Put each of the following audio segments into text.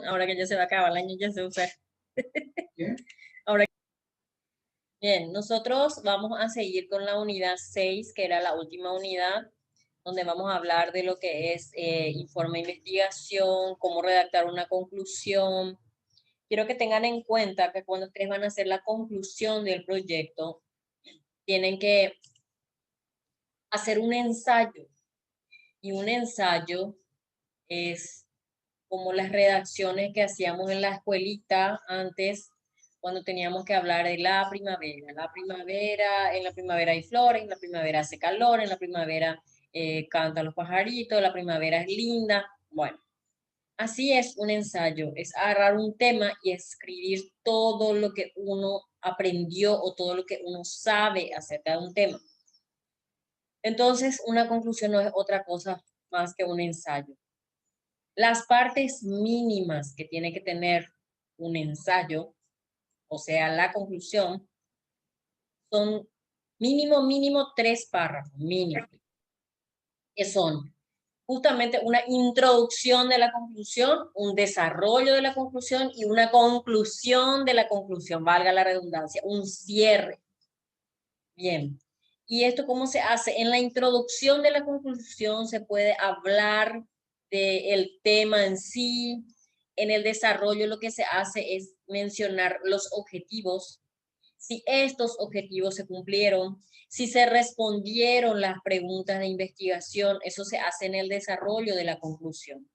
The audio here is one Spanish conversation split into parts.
Ahora que ya se va a acabar el año, ya se usa. ¿Qué? Ahora, bien, nosotros vamos a seguir con la unidad 6, que era la última unidad, donde vamos a hablar de lo que es informe de investigación, cómo redactar una conclusión. Quiero que tengan en cuenta que cuando ustedes van a hacer la conclusión del proyecto, tienen que hacer un ensayo. Y un ensayo es como las redacciones que hacíamos en la escuelita antes, cuando teníamos que hablar de la primavera. En la primavera hay flores, en la primavera hace calor, en la primavera cantan los pajaritos, la primavera es linda. Bueno, así es un ensayo, es agarrar un tema y escribir todo lo que uno aprendió o todo lo que uno sabe acerca de un tema. Entonces, una conclusión no es otra cosa más que un ensayo. Las partes mínimas que tiene que tener un ensayo, o sea, la conclusión, son mínimo 3 párrafos, mínimo, que son justamente una introducción de la conclusión, un desarrollo de la conclusión y una conclusión de la conclusión, valga la redundancia, un cierre. Bien. ¿Y esto cómo se hace? En la introducción de la conclusión se puede hablar del tema en sí. En el desarrollo lo que se hace es mencionar los objetivos, si estos objetivos se cumplieron, si se respondieron las preguntas de investigación, eso se hace en el desarrollo de la conclusión.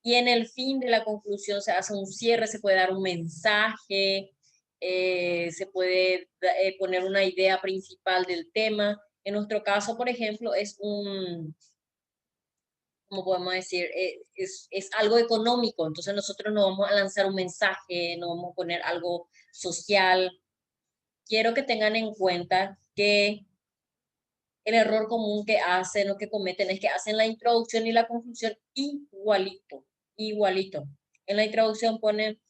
Y en el fin de la conclusión se hace un cierre, se puede dar un mensaje, se puede poner una idea principal del tema. En nuestro caso, por ejemplo, es ¿cómo podemos decir? Es algo económico, entonces nosotros no vamos a lanzar un mensaje, no vamos a poner algo social. Quiero que tengan en cuenta que el error común que hacen o que cometen es que hacen la introducción y la conclusión igualito. En la introducción ponen,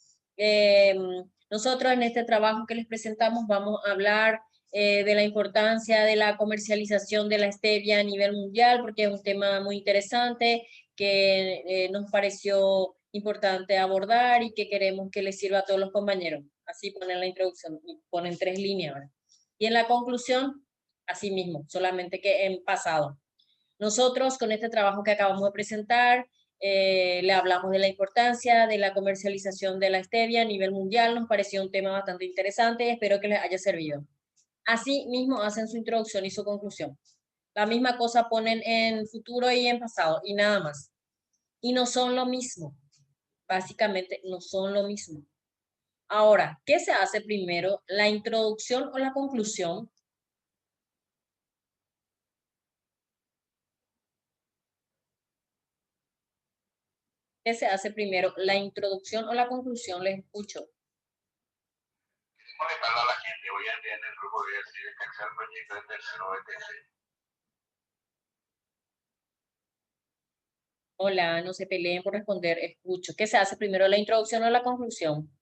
nosotros en este trabajo que les presentamos vamos a hablar de la importancia de la comercialización de la stevia a nivel mundial, porque es un tema muy interesante que nos pareció importante abordar y que queremos que les sirva a todos los compañeros. Así ponen la introducción y ponen 3 líneas, ¿verdad? Y en la conclusión, así mismo, solamente que en pasado. Nosotros con este trabajo que acabamos de presentar, le hablamos de la importancia de la comercialización de la stevia a nivel mundial, nos pareció un tema bastante interesante, espero que les haya servido. Así mismo hacen su introducción y su conclusión. La misma cosa ponen en futuro y en pasado y nada más. Y no son lo mismo, básicamente no son lo mismo. Ahora, ¿qué se hace primero? ¿La introducción o la conclusión? ¿Qué se hace primero? ¿La introducción o la conclusión? Les escucho. Molestando a la gente hoy en día en el grupo de descansar el proyecto de tercero BTC. Hola, no se peleen por responder, escucho. ¿Qué se hace primero, la introducción o la conclusión?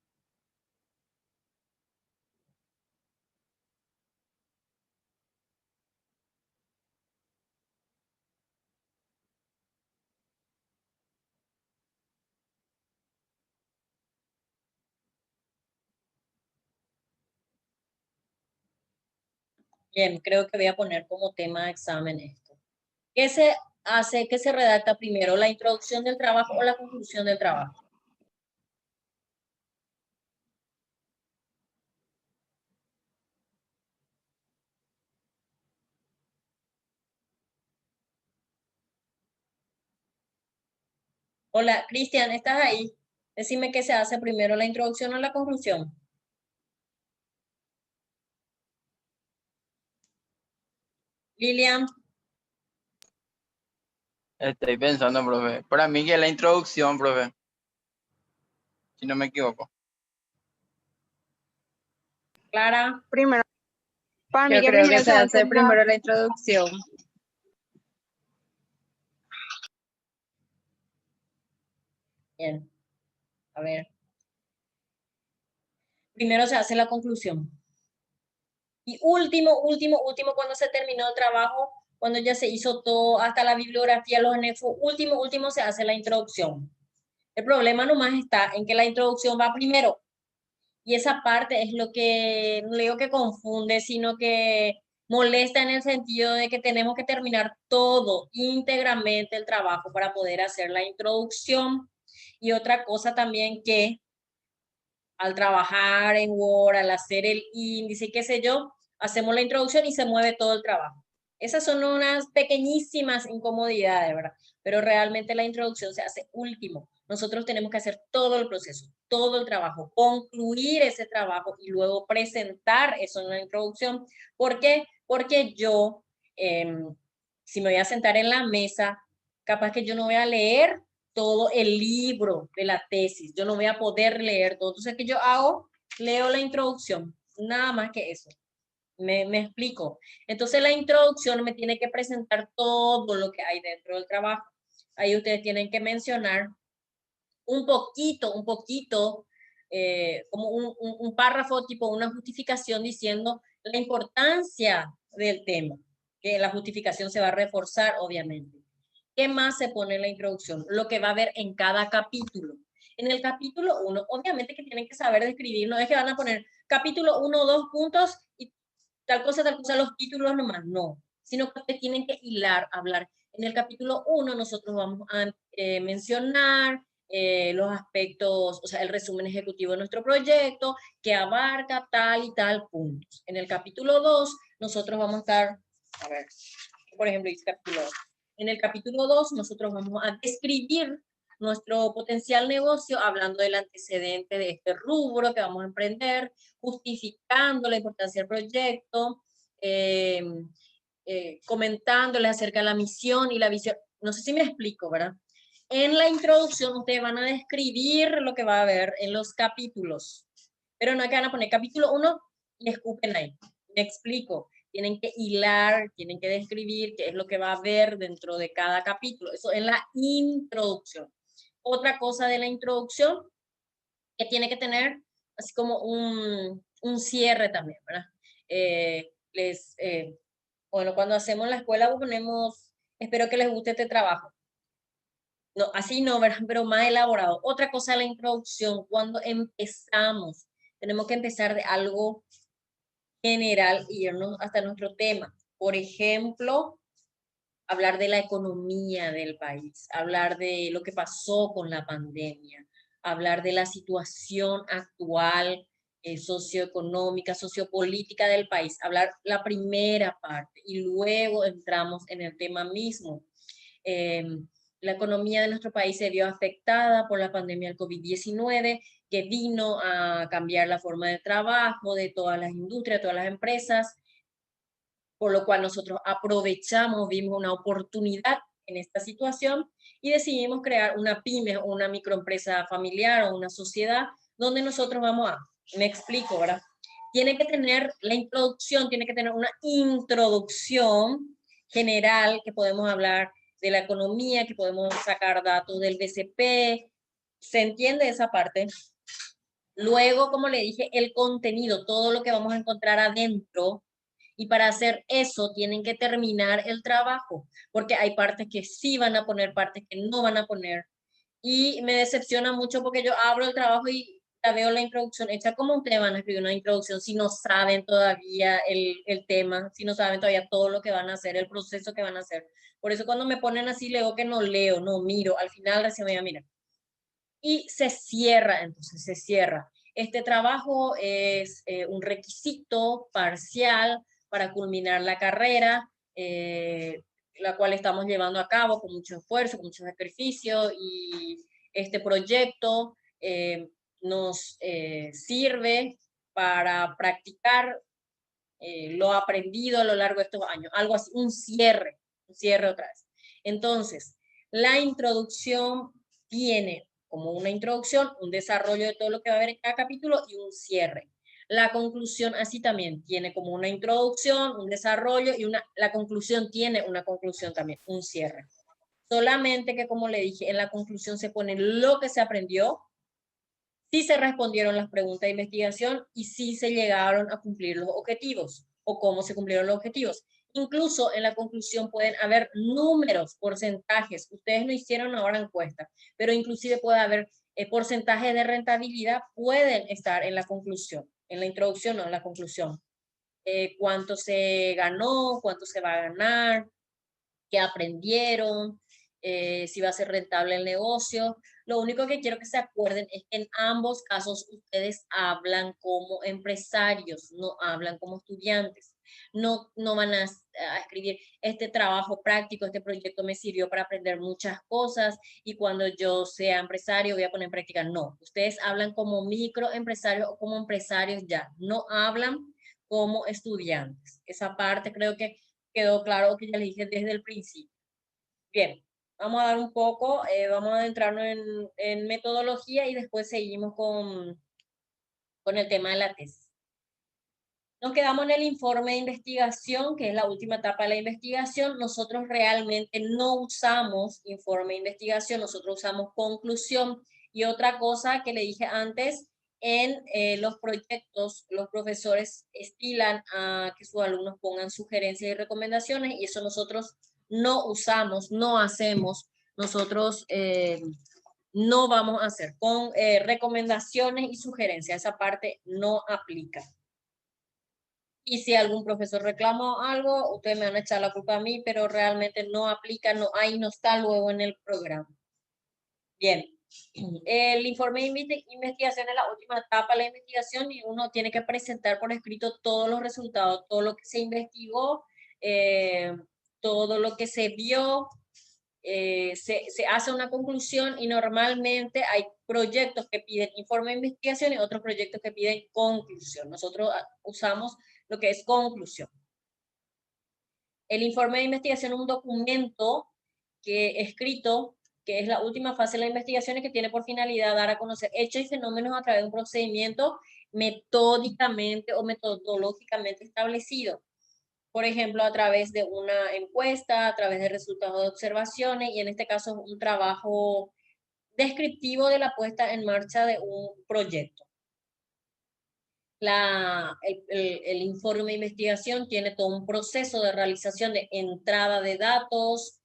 Bien, creo que voy a poner como tema de examen esto. ¿Qué se hace, qué se redacta primero, la introducción del trabajo o la conclusión del trabajo? Hola, Cristian, ¿estás ahí? Decime qué se hace primero, la introducción o la conclusión. Lilian, Estoy pensando, profe. Para mí que es la introducción, profe. Si no me equivoco. Clara, Primero, para mí Yo que creo primero que se se hace hace primero la introducción. bien, a ver. Primero se hace la conclusión. Y último, cuando se terminó el trabajo, cuando ya se hizo todo, hasta la bibliografía, los anexos, último, se hace la introducción. El problema nomás está en que la introducción va primero. Y esa parte es lo que, no le digo que confunde, sino que molesta en el sentido de que tenemos que terminar todo íntegramente el trabajo para poder hacer la introducción. Y otra cosa también que al trabajar en Word, al hacer el índice y qué sé yo, hacemos la introducción y se mueve todo el trabajo. Esas son unas pequeñísimas incomodidades, ¿verdad? Pero realmente la introducción se hace último. Nosotros tenemos que hacer todo el proceso, todo el trabajo, concluir ese trabajo y luego presentar eso en la introducción. ¿Por qué? Porque yo, si me voy a sentar en la mesa, capaz que yo no voy a leer todo el libro de la tesis. Yo no voy a poder leer todo. Entonces, ¿qué yo hago? Leo la introducción, nada más que eso. Me explico. Entonces, la introducción me tiene que presentar todo lo que hay dentro del trabajo. Ahí ustedes tienen que mencionar un poquito, como un párrafo, tipo una justificación diciendo la importancia del tema, que la justificación se va a reforzar, obviamente. ¿Qué más se pone en la introducción? Lo que va a haber en cada capítulo. En el capítulo 1, obviamente que tienen que saber describir, no es que van a poner capítulo 1, 2 puntos y tal cosa, los títulos nomás, no, sino que tienen que hilar, hablar. En el capítulo 1 nosotros vamos a mencionar los aspectos, o sea, el resumen ejecutivo de nuestro proyecto, que abarca tal y tal puntos. En el capítulo 2 nosotros vamos a estar, a ver, por ejemplo, dice capítulo 2. En el capítulo 2 nosotros vamos a describir nuestro potencial negocio, hablando del antecedente de este rubro que vamos a emprender, justificando la importancia del proyecto, comentándoles acerca de la misión y la visión. No sé si me explico, ¿verdad? En la introducción ustedes van a describir lo que va a haber en los capítulos, pero no es que van a poner capítulo 1 y escupen ahí. Me explico. Tienen que hilar, tienen que describir qué es lo que va a haber dentro de cada capítulo. Eso en la introducción. Otra cosa de la introducción que tiene que tener así como un cierre también, ¿verdad? Bueno, cuando hacemos la escuela ponemos, espero que les guste este trabajo. No, así no, ¿verdad? Pero más elaborado. Otra cosa de la introducción, cuando empezamos, tenemos que empezar de algo general y irnos hasta nuestro tema. Por ejemplo, hablar de la economía del país, hablar de lo que pasó con la pandemia, hablar de la situación actual socioeconómica, sociopolítica del país, hablar la primera parte y luego entramos en el tema mismo. La economía de nuestro país se vio afectada por la pandemia del COVID-19, que vino a cambiar la forma de trabajo de todas las industrias, de todas las empresas, por lo cual nosotros aprovechamos, vimos una oportunidad en esta situación y decidimos crear una pyme o una microempresa familiar o una sociedad donde nosotros vamos a, me explico, ¿verdad? Tiene que tener la introducción, tiene que tener una introducción general que podemos hablar de la economía, que podemos sacar datos del BCP, ¿se entiende esa parte? Luego, como le dije, el contenido, todo lo que vamos a encontrar adentro. Y para hacer eso tienen que terminar el trabajo, porque hay partes que sí van a poner, partes que no van a poner. Y me decepciona mucho porque yo abro el trabajo y ya veo la introducción hecha. ¿Cómo ustedes van a escribir una introducción si no saben todavía el tema, si no saben todavía todo lo que van a hacer, el proceso que van a hacer? Por eso cuando me ponen así, leo que no leo, no miro, al final recién me voy a mirar. Y se cierra, entonces se cierra. Este trabajo es un requisito parcial para culminar la carrera, la cual estamos llevando a cabo con mucho esfuerzo, con mucho sacrificio, y este proyecto nos sirve para practicar lo aprendido a lo largo de estos años, algo así, un cierre otra vez. Entonces, la introducción tiene como una introducción, un desarrollo de todo lo que va a haber en cada capítulo y un cierre. La conclusión así también tiene como una introducción, un desarrollo y la conclusión tiene una conclusión también, un cierre. Solamente que, como le dije, en la conclusión se pone lo que se aprendió, si se respondieron las preguntas de investigación y si se llegaron a cumplir los objetivos o cómo se cumplieron los objetivos. Incluso en la conclusión pueden haber números, porcentajes. Ustedes no hicieron ahora encuesta, pero inclusive puede haber porcentajes de rentabilidad, pueden estar en la conclusión, en la introducción o en la conclusión. Cuánto se ganó, cuánto se va a ganar, qué aprendieron, si va a ser rentable el negocio. Lo único que quiero que se acuerden es que en ambos casos ustedes hablan como empresarios, no hablan como estudiantes. No van a escribir este trabajo práctico, este proyecto me sirvió para aprender muchas cosas y cuando yo sea empresario voy a poner en práctica. No, ustedes hablan como microempresarios o como empresarios ya, no hablan como estudiantes. Esa parte creo que quedó claro, que ya le dije desde el principio. Bien, vamos a dar un poco, vamos a adentrarnos en metodología y después seguimos con el tema de la tesis. Nos quedamos en el informe de investigación, que es la última etapa de la investigación. Nosotros realmente no usamos informe de investigación, nosotros usamos conclusión. Y otra cosa que le dije antes, en los proyectos, los profesores estilan a que sus alumnos pongan sugerencias y recomendaciones, y eso nosotros no usamos, no hacemos. Nosotros no vamos a hacer con recomendaciones y sugerencias. Esa parte no aplica. Y si algún profesor reclamó algo, ustedes me van a echar la culpa a mí, pero realmente no aplica, no, ahí no está luego en el programa. Bien, el informe de investigación es la última etapa de la investigación y uno tiene que presentar por escrito todos los resultados, todo lo que se investigó, todo lo que se vio, se hace una conclusión y normalmente hay proyectos que piden informe de investigación y otros proyectos que piden conclusión. Nosotros usamos lo que es conclusión. El informe de investigación es un documento escrito que es la última fase de la investigación y que tiene por finalidad dar a conocer hechos y fenómenos a través de un procedimiento metódicamente o metodológicamente establecido. Por ejemplo, a través de una encuesta, a través de resultados de observaciones y en este caso un trabajo descriptivo de la puesta en marcha de un proyecto. El informe de investigación tiene todo un proceso de realización de entrada de datos,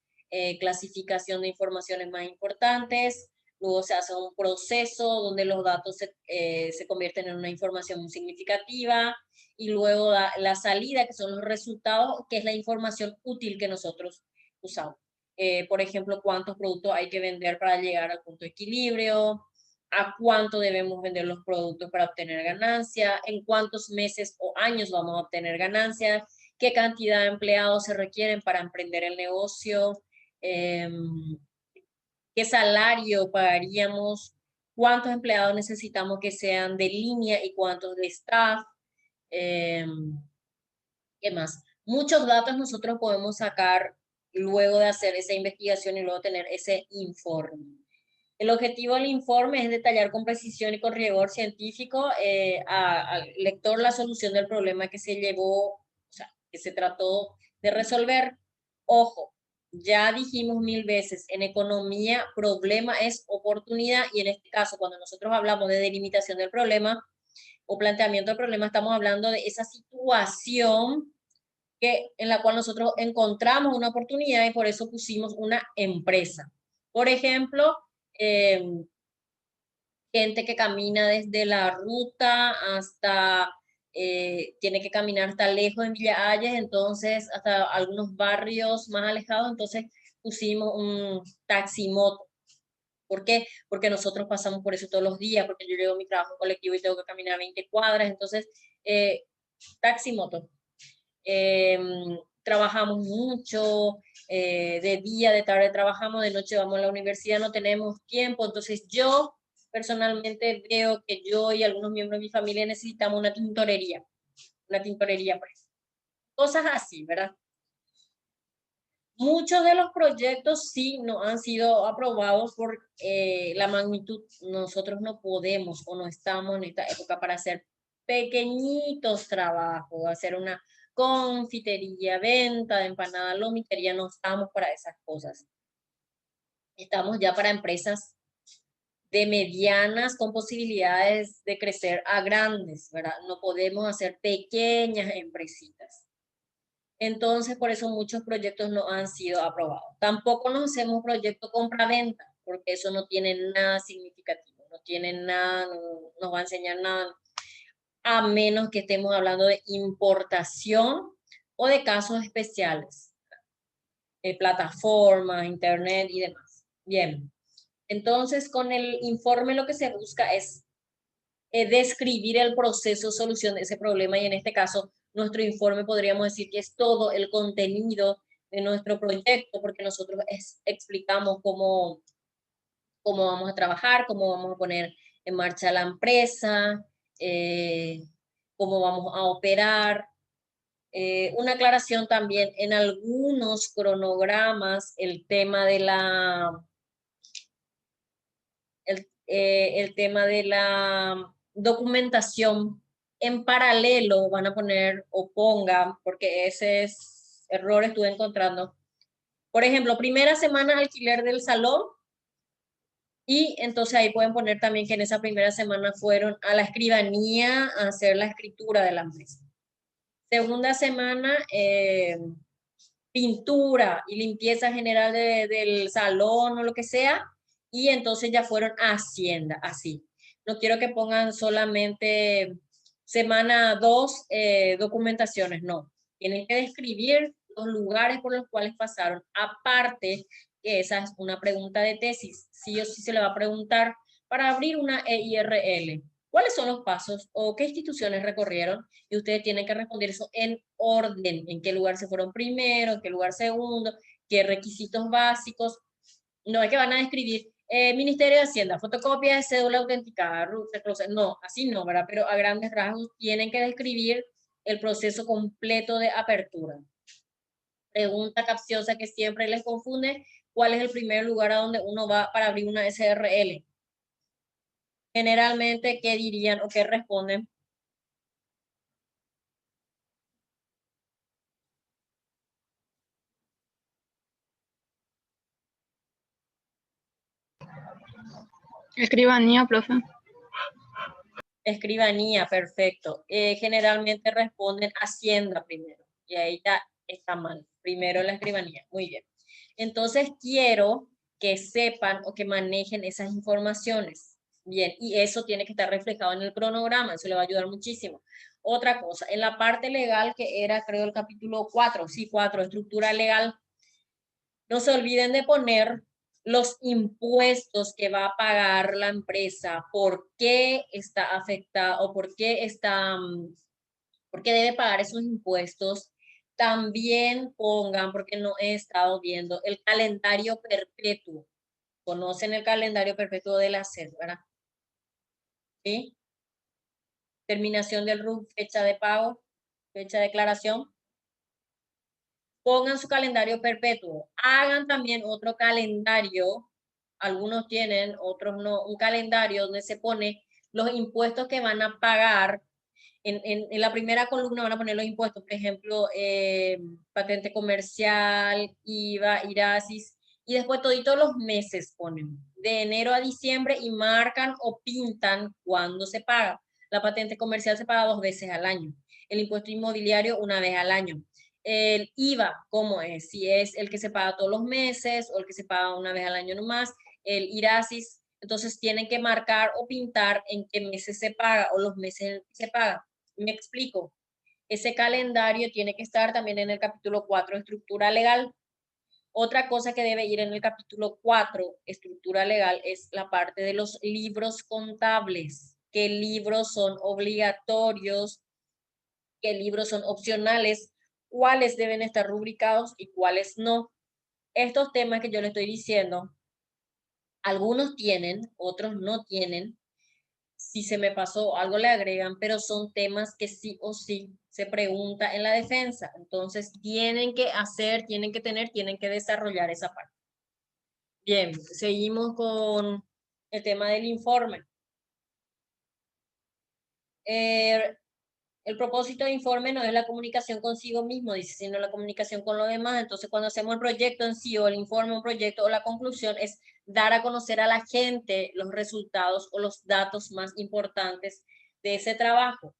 clasificación de informaciones más importantes, luego se hace un proceso donde los datos se convierten en una información muy significativa y luego la salida, que son los resultados, que es la información útil que nosotros usamos. Por ejemplo, cuántos productos hay que vender para llegar al punto de equilibrio, a cuánto debemos vender los productos para obtener ganancia, en cuántos meses o años vamos a obtener ganancias, qué cantidad de empleados se requieren para emprender el negocio, qué salario pagaríamos, cuántos empleados necesitamos que sean de línea y cuántos de staff, ¿qué más? Muchos datos nosotros podemos sacar luego de hacer esa investigación y luego tener ese informe. El objetivo del informe es detallar con precisión y con rigor científico al lector la solución del problema que se llevó, o sea, que se trató de resolver. Ojo, ya dijimos 1000 veces, en economía problema es oportunidad y en este caso cuando nosotros hablamos de delimitación del problema o planteamiento del problema, estamos hablando de esa situación en la cual nosotros encontramos una oportunidad y por eso pusimos una empresa. Por ejemplo, gente que camina desde la ruta hasta, tiene que caminar hasta lejos en Villa Hayes, entonces hasta algunos barrios más alejados, entonces pusimos un taximoto. ¿Por qué? Porque nosotros pasamos por eso todos los días, porque yo llego a mi trabajo colectivo y tengo que caminar 20 cuadras, entonces, taximoto. Trabajamos mucho, de día, de tarde trabajamos, de noche vamos a la universidad, no tenemos tiempo, entonces yo personalmente veo que yo y algunos miembros de mi familia necesitamos una tintorería pues. Cosas así, ¿verdad? Muchos de los proyectos sí no han sido aprobados por la magnitud. Nosotros no podemos o no estamos en esta época para hacer pequeñitos trabajos, hacer una confitería, venta de empanadas, lomitería, no estamos para esas cosas. Estamos ya para empresas de medianas con posibilidades de crecer a grandes, ¿verdad? No podemos hacer pequeñas empresitas. Entonces, por eso muchos proyectos no han sido aprobados. Tampoco nos hacemos proyecto compra-venta, porque eso no tiene nada significativo, no tiene nada, no nos va a enseñar nada, a menos que estemos hablando de importación o de casos especiales, plataformas, internet y demás. Bien, entonces con el informe lo que se busca es describir el proceso de solución de ese problema, y en este caso nuestro informe podríamos decir que es todo el contenido de nuestro proyecto, porque nosotros explicamos cómo vamos a trabajar, cómo vamos a poner en marcha la empresa, cómo vamos a operar. Una aclaración también, en algunos cronogramas el tema de el tema de la documentación en paralelo van a poner o pongan, porque ese error estuve encontrando. Por ejemplo, primera semana alquiler del salón, y entonces ahí pueden poner también que en esa primera semana fueron a la escribanía a hacer la escritura de la empresa. Segunda semana, pintura y limpieza general del salón o lo que sea, y entonces ya fueron a Hacienda, así. No quiero que pongan solamente semana 2 documentaciones, no. Tienen que describir los lugares por los cuales pasaron. Aparte, que esa es una pregunta de tesis, sí o sí se le va a preguntar para abrir una EIRL. ¿Cuáles son los pasos o qué instituciones recorrieron? Y ustedes tienen que responder eso en orden, en qué lugar se fueron primero, en qué lugar segundo, qué requisitos básicos. No es que van a describir Ministerio de Hacienda, fotocopia de cédula autenticada, no, así no, ¿verdad? Pero a grandes rasgos tienen que describir el proceso completo de apertura. Pregunta capciosa que siempre les confunde: ¿cuál es el primer lugar a donde uno va para abrir una SRL? Generalmente, ¿qué dirían o qué responden? Escribanía, profe. Escribanía, perfecto. Generalmente responden Hacienda primero, y ahí ya está mal. Primero la escribanía, muy bien. Entonces quiero que sepan o que manejen esas informaciones. Bien, y eso tiene que estar reflejado en el cronograma, eso le va a ayudar muchísimo. Otra cosa, en la parte legal, que era creo el capítulo 4, sí, 4, estructura legal, no se olviden de poner los impuestos que va a pagar la empresa, por qué está afectada o por qué debe pagar esos impuestos. También pongan, porque no he estado viendo, el calendario perpetuo. ¿Conocen el calendario perpetuo de la SED, verdad? ¿Sí? Terminación del RUC, fecha de pago, fecha de declaración. Pongan su calendario perpetuo. Hagan también otro calendario, algunos tienen, otros no, un calendario donde se pone los impuestos que van a pagar. En la primera columna van a poner los impuestos, por ejemplo, patente comercial, IVA, IRASIS, y después todos los meses ponen, de enero a diciembre, y marcan o pintan cuándo se paga. La patente comercial se paga 2 veces al año, el impuesto inmobiliario 1 vez al año. El IVA, ¿cómo es? Si es el que se paga todos los meses o el que se paga 1 vez al año nomás. El IRASIS, entonces tienen que marcar o pintar en qué meses se paga o los meses en que se paga. Me explico. Ese calendario tiene que estar también en el capítulo 4, estructura legal. Otra cosa que debe ir en el capítulo 4, estructura legal, es la parte de los libros contables. ¿Qué libros son obligatorios? ¿Qué libros son opcionales? ¿Cuáles deben estar rubricados y cuáles no? Estos temas que yo le estoy diciendo, algunos tienen, otros no tienen. Si se me pasó algo le agregan, pero son temas que sí o sí se pregunta en la defensa. Entonces tienen que hacer, tienen que tener, tienen que desarrollar esa parte. Bien, seguimos con el tema del informe. El propósito de informe no es la comunicación consigo mismo, dice, sino la comunicación con los demás. Entonces, cuando hacemos el proyecto en sí, o el informe, un proyecto, o la conclusión, es dar a conocer a la gente los resultados o los datos más importantes de ese trabajo.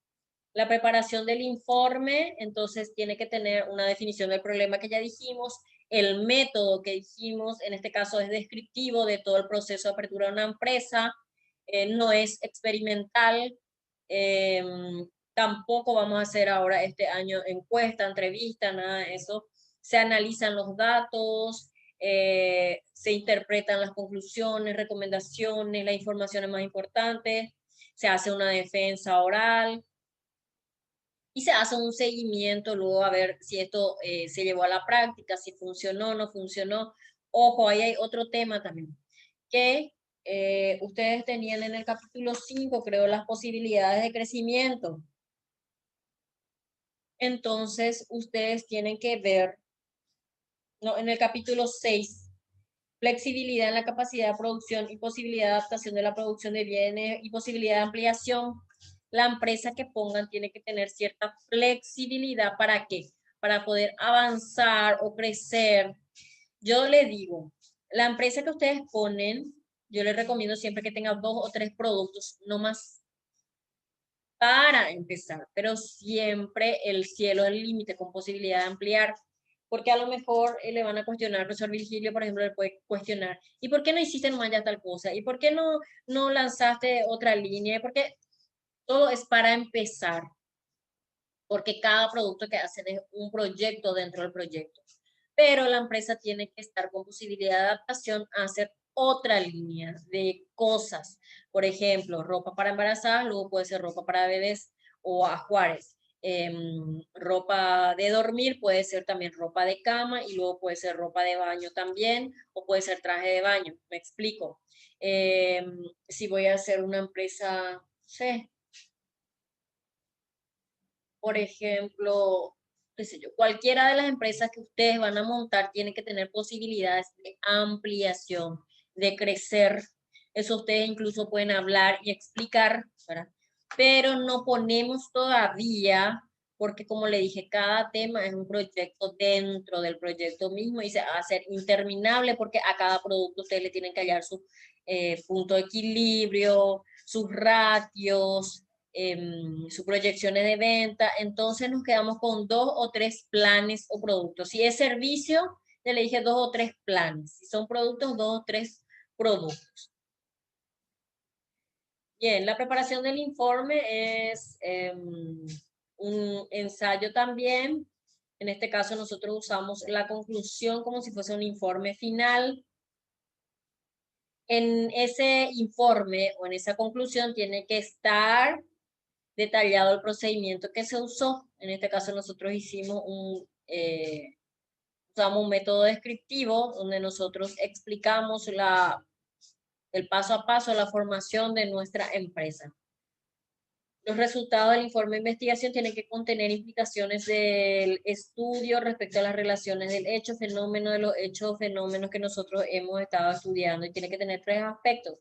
La preparación del informe, entonces tiene que tener una definición del problema que ya dijimos, el método que dijimos, en este caso es descriptivo de todo el proceso de apertura de una empresa, no es experimental, tampoco vamos a hacer ahora este año encuesta, entrevista, nada de eso. Se analizan los datos, se interpretan las conclusiones, recomendaciones, las informaciones más importantes, se hace una defensa oral y se hace un seguimiento luego a ver si esto se llevó a la práctica, si funcionó, no funcionó. Ojo, ahí hay otro tema también, que ustedes tenían en el capítulo 5, creo, las posibilidades de crecimiento. Entonces, ustedes tienen que ver, no, en el capítulo 6, flexibilidad en la capacidad de producción y posibilidad de adaptación de la producción de bienes y posibilidad de ampliación. La empresa que pongan tiene que tener cierta flexibilidad. ¿Para qué? Para poder avanzar o crecer. Yo le digo, la empresa que ustedes ponen, yo les recomiendo siempre que tenga 2 o 3 productos, no más, para empezar, pero siempre el cielo es el límite con posibilidad de ampliar, porque a lo mejor le van a cuestionar, el profesor Virgilio, por ejemplo, le puede cuestionar, ¿y por qué no hiciste nomás ya tal cosa? ¿Y por qué no lanzaste otra línea? Porque todo es para empezar, porque cada producto que hacen es un proyecto dentro del proyecto, pero la empresa tiene que estar con posibilidad de adaptación a hacer otra línea de cosas. Por ejemplo, ropa para embarazadas, luego puede ser ropa para bebés o ajuares. Ropa de dormir puede ser también ropa de cama y luego puede ser ropa de baño también o puede ser traje de baño. Me explico. Si voy a hacer una empresa, no sé, por ejemplo, qué sé yo, cualquiera de las empresas que ustedes van a montar tiene que tener posibilidades de ampliación, de crecer. Eso ustedes incluso pueden hablar y explicar, ¿verdad? Pero no ponemos todavía, porque como le dije, cada tema es un proyecto dentro del proyecto mismo y se va a hacer interminable porque a cada producto ustedes le tienen que hallar su punto de equilibrio, sus ratios, sus proyecciones de venta. Entonces nos quedamos con 2 o 3 planes o productos. Si es servicio, ya le dije 2 o 3 planes. Si son productos, 2 o 3 productos. Bien, la preparación del informe es un ensayo también. En este caso nosotros usamos la conclusión como si fuese un informe final. En ese informe o en esa conclusión tiene que estar detallado el procedimiento que se usó. En este caso nosotros usamos un método descriptivo donde nosotros explicamos el paso a paso, la formación de nuestra empresa. Los resultados del informe de investigación tienen que contener implicaciones del estudio respecto a las relaciones del hecho, fenómeno, de los hechos, fenómenos que nosotros hemos estado estudiando, y tiene que tener 3 aspectos.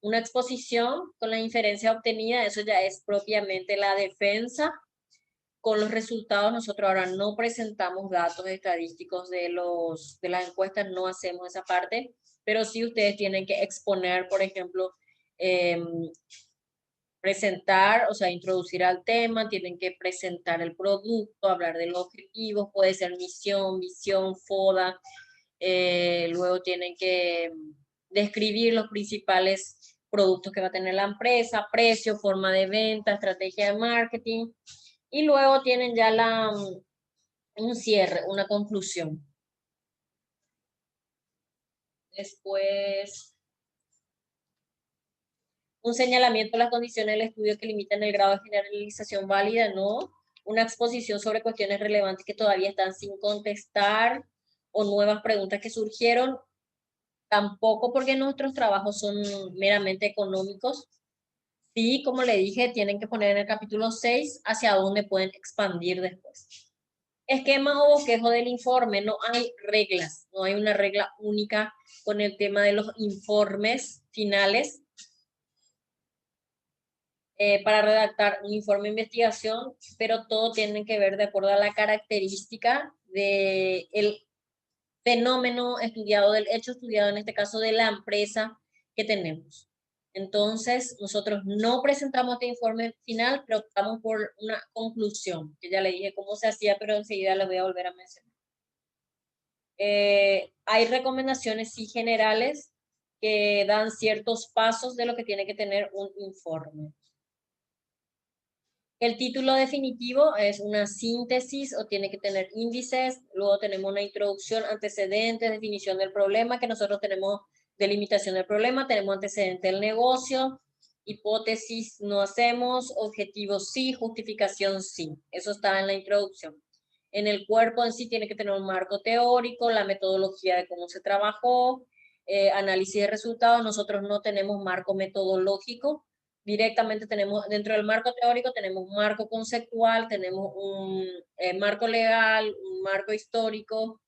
Una exposición con la inferencia obtenida, eso ya es propiamente la defensa. Con los resultados, nosotros ahora no presentamos datos estadísticos de las encuestas, no hacemos esa parte, pero sí ustedes tienen que exponer, por ejemplo, presentar, o sea, introducir al tema, tienen que presentar el producto, hablar de los objetivos, puede ser misión, visión, FODA, luego tienen que describir los principales productos que va a tener la empresa, precio, forma de venta, estrategia de marketing, y luego tienen ya un cierre, una conclusión. Después, un señalamiento de las condiciones del estudio que limitan el grado de generalización válida, ¿no? Una exposición sobre cuestiones relevantes que todavía están sin contestar o nuevas preguntas que surgieron, tampoco porque nuestros trabajos son meramente económicos. Sí, como le dije, tienen que poner en el capítulo 6 hacia dónde pueden expandir después. Esquema o bosquejo del informe, no hay reglas, no hay una regla única con el tema de los informes finales. Para redactar un informe de investigación, pero todo tiene que ver de acuerdo a la característica del fenómeno estudiado, del hecho estudiado, en este caso de la empresa que tenemos. Entonces, nosotros no presentamos este informe final, pero optamos por una conclusión, que ya le dije cómo se hacía, pero enseguida le voy a volver a mencionar. Hay recomendaciones sí generales que dan ciertos pasos de lo que tiene que tener un informe. El título definitivo es una síntesis o tiene que tener índices. Luego tenemos una introducción, antecedentes, definición del problema, que nosotros tenemos delimitación del problema, tenemos antecedente del negocio, hipótesis no hacemos, objetivos sí, justificación sí. Eso está en la introducción. En el cuerpo en sí tiene que tener un marco teórico, la metodología de cómo se trabajó, análisis de resultados. Nosotros no tenemos marco metodológico. Directamente tenemos, dentro del marco teórico, tenemos un marco conceptual, tenemos un marco legal, un marco histórico,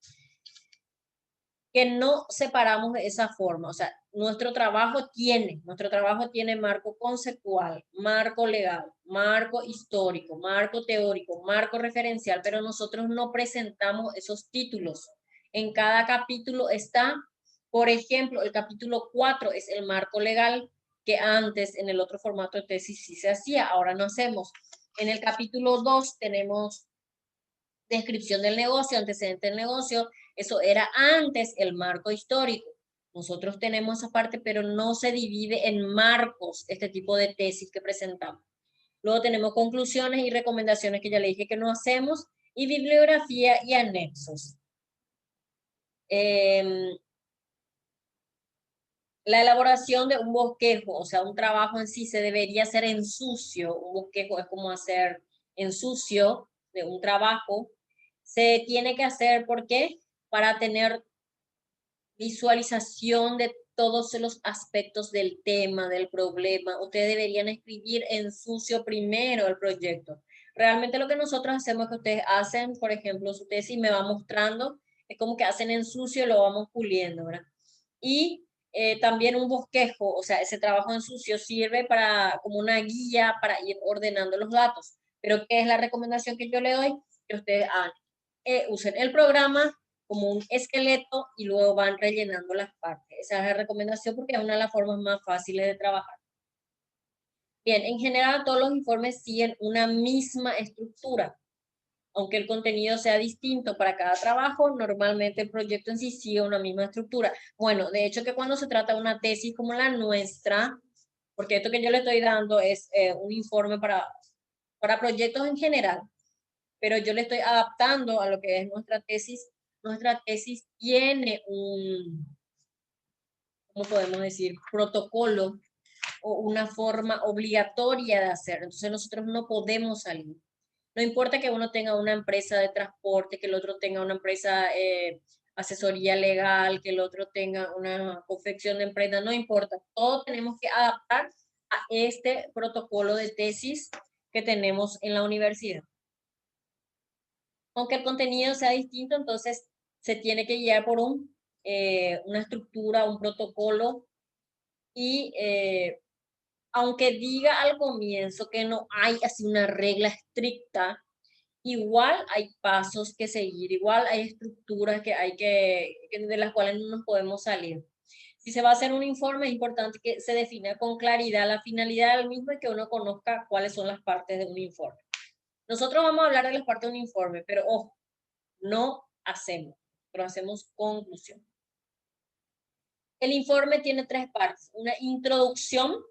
que no separamos de esa forma. O sea, nuestro trabajo tiene marco conceptual, marco legal, marco histórico, marco teórico, marco referencial, pero nosotros no presentamos esos títulos. En cada capítulo está, por ejemplo, el capítulo 4 es el marco legal, que antes en el otro formato de tesis sí se hacía, ahora no hacemos. En el capítulo 2 tenemos descripción del negocio, antecedente del negocio, eso era antes el marco histórico. Nosotros tenemos esa parte, pero no se divide en marcos este tipo de tesis que presentamos. Luego tenemos conclusiones y recomendaciones que ya le dije que no hacemos, y bibliografía y anexos. La elaboración de un bosquejo, o sea, un trabajo en sí se debería hacer en sucio. Un bosquejo es como hacer en sucio de un trabajo. Se tiene que hacer, ¿por qué? Para tener visualización de todos los aspectos del tema, del problema. Ustedes deberían escribir en sucio primero el proyecto. Realmente lo que nosotros hacemos es que ustedes hacen, por ejemplo, su tesis me va mostrando, es como que hacen en sucio y lo vamos puliendo, ¿verdad? Y también un bosquejo, o sea, ese trabajo en sucio sirve para, como una guía para ir ordenando los datos. Pero ¿qué es la recomendación que yo le doy? Que ustedes usen el programa como un esqueleto y luego van rellenando las partes. Esa es la recomendación porque es una de las formas más fáciles de trabajar. Bien, en general todos los informes siguen una misma estructura. Aunque el contenido sea distinto para cada trabajo, normalmente el proyecto en sí sigue una misma estructura. Bueno, de hecho que cuando se trata de una tesis como la nuestra, porque esto que yo le estoy dando es un informe para proyectos en general, pero yo le estoy adaptando a lo que es nuestra tesis. Nuestra tesis tiene un, ¿cómo podemos decir?, protocolo o una forma obligatoria de hacer. Entonces nosotros no podemos salir. No importa que uno tenga una empresa de transporte, que el otro tenga una empresa asesoría legal, que el otro tenga una confección de empresa, no importa. Todos tenemos que adaptar a este protocolo de tesis que tenemos en la universidad. Aunque el contenido sea distinto, entonces se tiene que guiar por una estructura, un protocolo, y aunque diga al comienzo que no hay así una regla estricta, igual hay pasos que seguir, igual hay estructuras que hay de las cuales no nos podemos salir. Si se va a hacer un informe, es importante que se defina con claridad la finalidad del mismo y que uno conozca cuáles son las partes de un informe. Nosotros vamos a hablar de las partes de un informe, pero ojo, no hacemos, pero hacemos conclusión. El informe tiene tres partes: una introducción.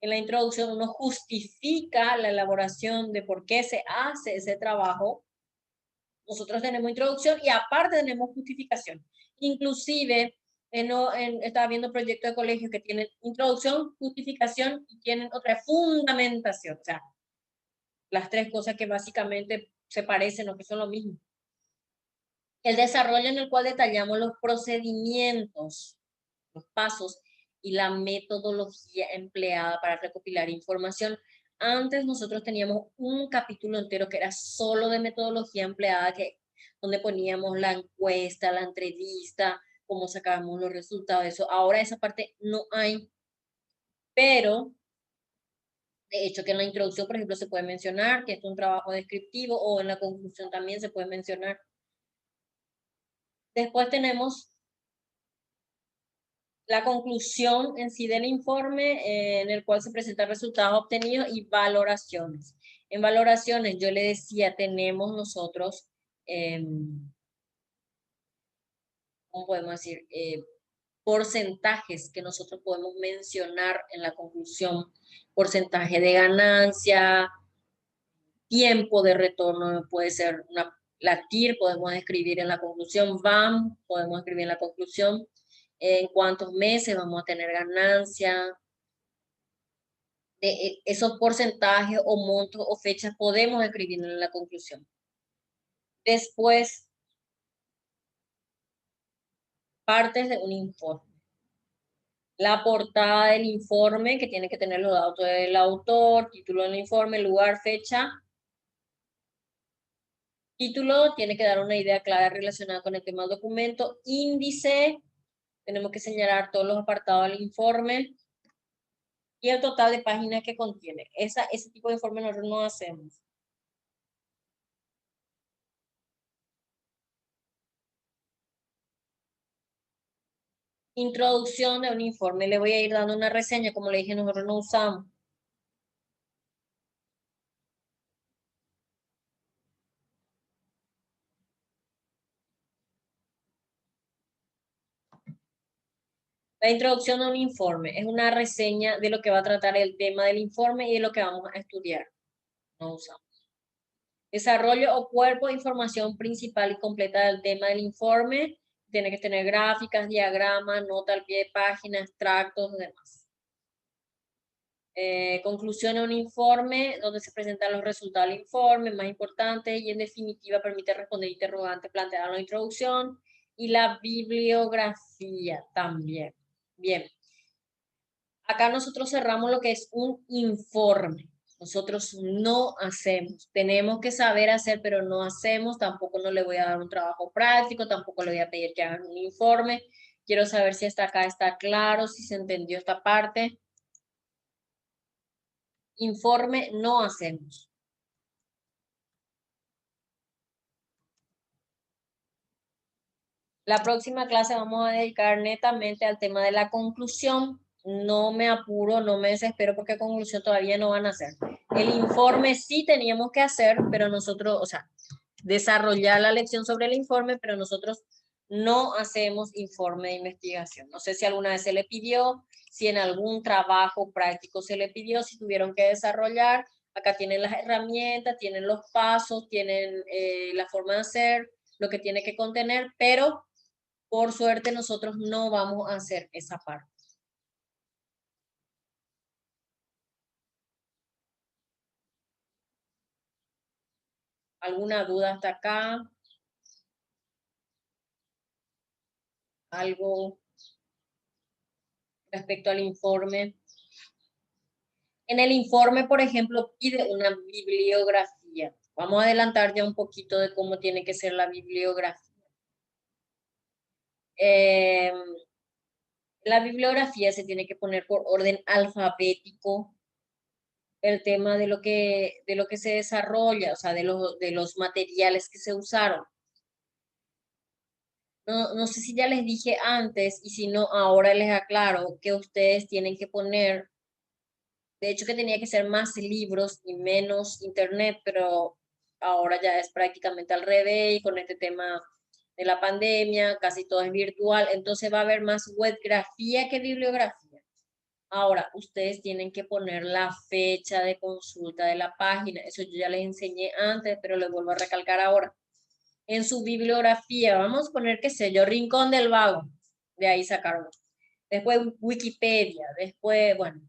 En la introducción uno justifica la elaboración de por qué se hace ese trabajo. Nosotros tenemos introducción y aparte tenemos justificación. Inclusive, estaba viendo proyectos de colegios que tienen introducción, justificación y tienen otra fundamentación. O sea, las tres cosas que básicamente se parecen o que son lo mismo. El desarrollo en el cual detallamos los procedimientos, los pasos y la metodología empleada para recopilar información. Antes nosotros teníamos un capítulo entero que era solo de metodología empleada, donde poníamos la encuesta, la entrevista, cómo sacábamos los resultados de eso. Ahora esa parte no hay, pero de hecho que en la introducción, por ejemplo, se puede mencionar que es un trabajo descriptivo, o en la conclusión también se puede mencionar. Después tenemos la conclusión en sí del informe, en el cual se presentan resultados obtenidos y valoraciones. En valoraciones, yo le decía, tenemos nosotros, ¿cómo podemos decir? Porcentajes que nosotros podemos mencionar en la conclusión. Porcentaje de ganancia, tiempo de retorno, puede ser la TIR, podemos escribir en la conclusión, VAM, podemos escribir en la conclusión, en cuántos meses vamos a tener ganancia, de esos porcentajes o montos o fechas podemos escribir en la conclusión. Después, partes de un informe. La portada del informe, que tiene que tener los datos del autor, título del informe, lugar, fecha. Título, tiene que dar una idea clara relacionada con el tema del documento. Índice, tenemos que señalar todos los apartados del informe. Y el total de páginas que contiene. Ese tipo de informe nosotros no hacemos. Introducción de un informe. Le voy a ir dando una reseña, como le dije, nosotros no usamos. La introducción de un informe es una reseña de lo que va a tratar el tema del informe y de lo que vamos a estudiar. No usamos. Desarrollo o cuerpo de información principal y completa del tema del informe. Tiene que tener gráficas, diagramas, nota al pie de página, extractos y demás. Conclusión de un informe donde se presentan los resultados del informe más importantes y en definitiva permite responder interrogantes planteadas en la introducción y la bibliografía también. Bien, acá nosotros cerramos lo que es un informe. Nosotros no hacemos, tenemos que saber hacer, pero no hacemos, tampoco no le voy a dar un trabajo práctico, tampoco le voy a pedir que hagan un informe. Quiero saber si hasta acá está claro, si se entendió esta parte. Informe no hacemos. La próxima clase vamos a dedicar netamente al tema de la conclusión. No me apuro, no me desespero porque conclusión todavía no van a hacer. El informe sí teníamos que hacer, pero nosotros, o sea, desarrollar la lección sobre el informe, pero nosotros no hacemos informe de investigación. No sé si alguna vez se le pidió, si en algún trabajo práctico se le pidió, si tuvieron que desarrollar. Acá tienen las herramientas, tienen los pasos, tienen la forma de hacer, lo que tiene que contener, pero por suerte nosotros no vamos a hacer esa parte. ¿Alguna duda hasta acá? ¿Algo respecto al informe? En el informe, por ejemplo, pide una bibliografía. Vamos a adelantar ya un poquito de cómo tiene que ser la bibliografía. La bibliografía se tiene que poner por orden alfabético, el tema de lo que se desarrolla, o sea, de los materiales que se usaron. No sé si ya les dije antes y si no, ahora les aclaro que ustedes tienen que poner, de hecho que tenía que ser más libros y menos internet, pero ahora ya es prácticamente al revés y con este tema de la pandemia, casi todo es virtual, entonces va a haber más webgrafía que bibliografía. Ahora, ustedes tienen que poner la fecha de consulta de la página, eso yo ya les enseñé antes, pero les vuelvo a recalcar ahora. En su bibliografía, vamos a poner, qué sé yo, Rincón del Vago, de ahí sacaron. Después Wikipedia, después, bueno.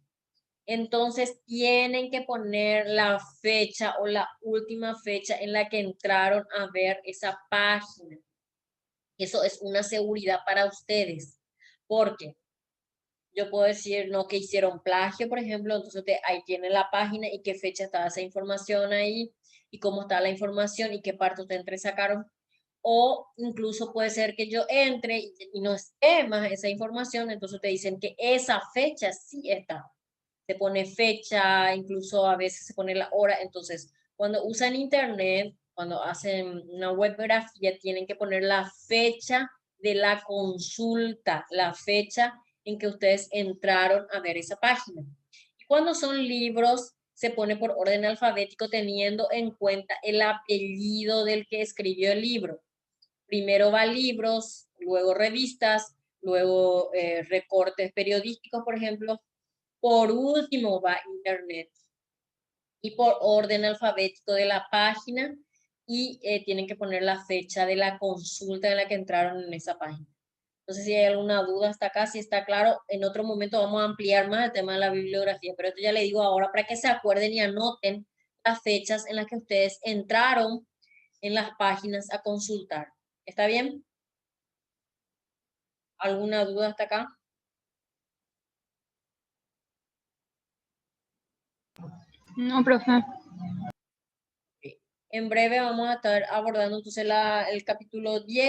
Entonces tienen que poner la fecha o la última fecha en la que entraron a ver esa página. Eso es una seguridad para ustedes, porque yo puedo decir, no, que hicieron plagio, por ejemplo, entonces ahí tienen la página y qué fecha está esa información ahí, y cómo está la información y qué parte ustedes sacaron. O incluso puede ser que yo entre y no esté más esa información, entonces te dicen que esa fecha sí está. Se pone fecha, incluso a veces se pone la hora. Entonces, cuando usan internet, cuando hacen una webgrafía, tienen que poner la fecha de la consulta, la fecha en que ustedes entraron a ver esa página. Y cuando son libros, se pone por orden alfabético teniendo en cuenta el apellido del que escribió el libro. Primero va libros, luego revistas, luego recortes periodísticos, por ejemplo. Por último va internet. Y por orden alfabético de la página y tienen que poner la fecha de la consulta en la que entraron en esa página. No sé si hay alguna duda hasta acá, si está claro. En otro momento vamos a ampliar más el tema de la bibliografía, pero esto ya le digo ahora para que se acuerden y anoten las fechas en las que ustedes entraron en las páginas a consultar. ¿Está bien? ¿Alguna duda hasta acá? No, profe. En breve vamos a estar abordando entonces el capítulo 10.